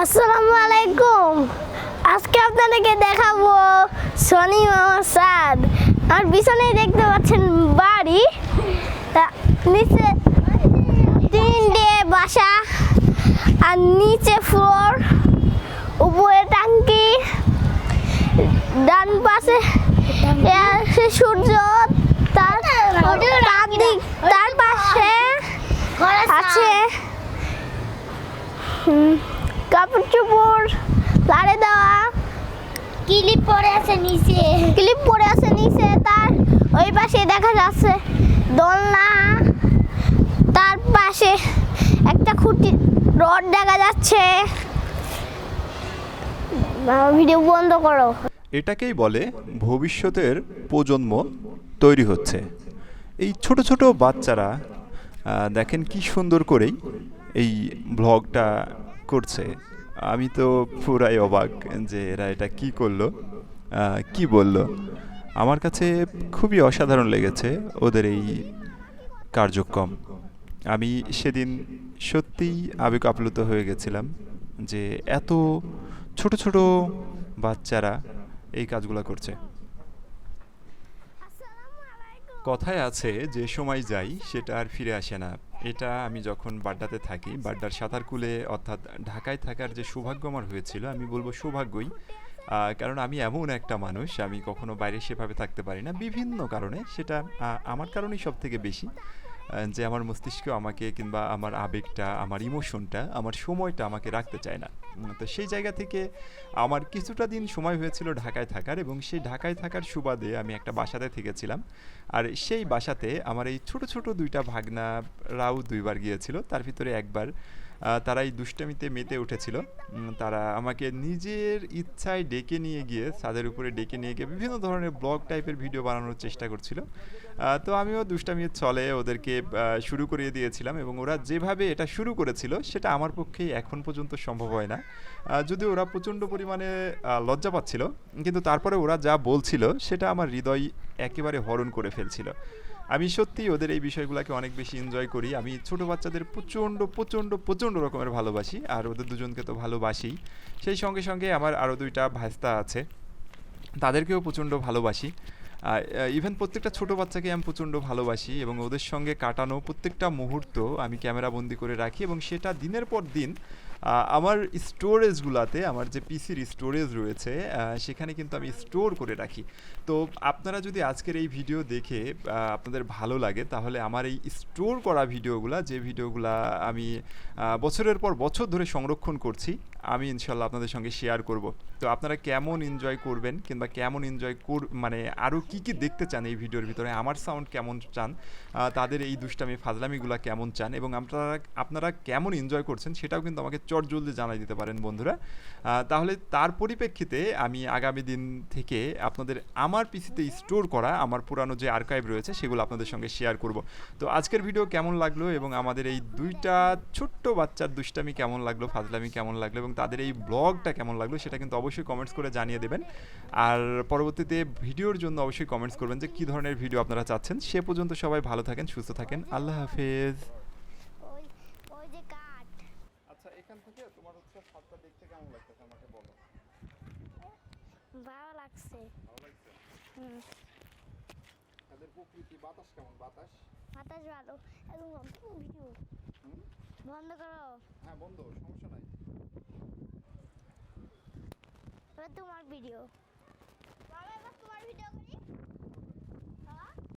আসসালামু আলাইকুম। আজকে আপনাদেরকে দেখাবো সনি সাদ। আর পিছনেই দেখতে পাচ্ছেন বাড়ি, নিচে তিনটে বাসা, আর নিচে ফ্লোর, উপরে টাঙ্কি, ডান পাশে সূর্য, তার পাশে আছে কাপড় চোপড় লাড়ে দেওয়া, ক্লিপ পড়ে আছে নিচে। তার ওই পাশে দেখা যাচ্ছে দোলনা, তার পাশে একটা খুঁটি রড দেখা যাচ্ছে। ভিডিও বন্ধ করো। এটাকেই বলে ভবিষ্যতের প্রজন্ম তৈরি হচ্ছে। এই ছোট ছোট বাচ্চারা দেখেন কি সুন্দর করেই এই ব্লগটা করছে। আমি তো পুরাই অবাক যে এরা এটা কি করলো, কি বলল। আমার কাছে খুবই অসাধারণ লেগেছে ওদের এই কার্যক্রম। আমি সেদিন সত্যিই আবেগ আপ্লুত হয়ে গেছিলাম যে এত ছোট ছোট বাচ্চারা এই কাজগুলো করছে। কথায় আছে যে সময় যাই সেটা আর ফিরে আসে না। এটা আমি যখন বাড্ডাতে থাকি, বাড্ডার সাঁতারকুলে অর্থাৎ ঢাকায় থাকার যে সৌভাগ্য আমার হয়েছিল, আমি বলবো সৌভাগ্যই। কারণ আমি এমন একটা মানুষ, আমি কখনো বাইরে সেভাবে থাকতে পারি না বিভিন্ন কারণে। সেটা আমার কারণেই সব থেকে বেশি, যে আমার মস্তিষ্ক আমাকে কিংবা আমার আবেগটা, আমার ইমোশনটা, আমার সময়টা আমাকে রাখতে চায় না। তো সেই জায়গা থেকে আমার কিছুটা দিন সময় হয়েছিল ঢাকায় থাকার, এবং সেই ঢাকায় থাকার সুবাদে আমি একটা বাসাতে থেকেছিলাম। আর সেই বাসাতে আমার এই ছোট ছোট দুইটা ভাগনারাও দুইবার গিয়েছিল। তার ভিতরে একবার তারা এই দুষ্টামিতে মেতে উঠেছিল। তারা আমাকে নিজের ইচ্ছায় ডেকে নিয়ে গিয়ে, ছাদের উপরে ডেকে নিয়ে গিয়ে বিভিন্ন ধরনের ব্লগ টাইপের ভিডিও বানানোর চেষ্টা করছিল। তো আমিও দুষ্টামির ছলে ওদেরকে শুরু করিয়ে দিয়েছিলাম, এবং ওরা যেভাবে এটা শুরু করেছিল সেটা আমার পক্ষেই এখন পর্যন্ত সম্ভব হয় না। যদিও ওরা প্রচণ্ড পরিমাণে লজ্জা পাচ্ছিল, কিন্তু তারপরে ওরা যা বলছিল সেটা আমার হৃদয় একেবারে হরণ করে ফেলছিল। আমি সত্যিই ওদের এই বিষয়গুলোকে অনেক বেশি এনজয় করি। আমি ছোট বাচ্চাদের প্রচণ্ড প্রচণ্ড প্রচণ্ড রকমের ভালোবাসি, আর ওদের দুজনকে তো ভালোবাসি। সেই সঙ্গে সঙ্গে আমার আরও দুইটা ভাস্তা আছে, তাদেরকেও প্রচণ্ড ভালোবাসি। ইভেন প্রত্যেকটা ছোট বাচ্চাকে আমি প্রচণ্ড ভালোবাসি, এবং ওদের সঙ্গে কাটানো প্রত্যেকটা মুহূর্ত আমি ক্যামেরাবন্দি করে রাখি, এবং সেটা দিনের পর দিন আমার স্টোরেজগুলোতে, আমার যে পিসির স্টোরেজ রয়েছে সেখানে কিন্তু আমি স্টোর করে রাখি। তো আপনারা যদি আজকের এই ভিডিও দেখে আপনাদের ভালো লাগে, তাহলে আমার এই স্টোর করা ভিডিওগুলা, যে ভিডিওগুলা আমি বছরের পর বছর ধরে সংরক্ষণ করছি, আমি ইনশাল্লাহ আপনাদের সঙ্গে শেয়ার করব। তো আপনারা কেমন এনজয় করবেন, কিংবা কেমন এনজয় মানে আরও কী কী দেখতে চান এই ভিডিওর ভিতরে, আমার সাউন্ড কেমন চান, তাদের এই দুষ্টামি ফাজলামিগুলো কেমন চান, এবং আপনারা কেমন এনজয় করছেন সেটাও কিন্তু আমাকে চটজলদি জানাই দিতে পারেন বন্ধুরা। তাহলে তার পরিপ্রেক্ষিতে আমি আগামী দিন থেকে আপনাদের আমার পিসিতে স্টোর করা আমার পুরানো যে আর্কাইভ রয়েছে সেগুলো আপনাদের সঙ্গে শেয়ার করব। তো আজকের ভিডিও কেমন লাগলো, এবং আমাদের এই দুইটা ছোট্ট বাচ্চার দুষ্টামি কেমন লাগলো, ফাজলামি কেমন লাগলো, এবং তাদের এই ব্লগটা কেমন লাগলো, সেটা কিন্তু অবশ্যই কমেন্টস করে জানিয়ে দেবেন। আর পরবর্তীতে ভিডিওর জন্য অবশ্যই কমেন্টস করবেন যে কী ধরনের ভিডিও আপনারা চাচ্ছেন। সে পর্যন্ত সবাই ভালো থাকেন, সুস্থ থাকেন, আল্লাহ হাফেজ। ওই যে কাঠ। আচ্ছা, এখান থেকে তোমার হচ্ছে ছাদটা দেখতে কেমন লাগতেছে আমাকে বলো। ভালো লাগছে। ভালো লাগছে? তাদের প্রকৃতি, বাতাস কেমন? বাতাস ভালো। একদম ভিডিও বন্ধ করো। হ্যাঁ বন্ধ, সমস্যা নাই। তোমার ভিডিও।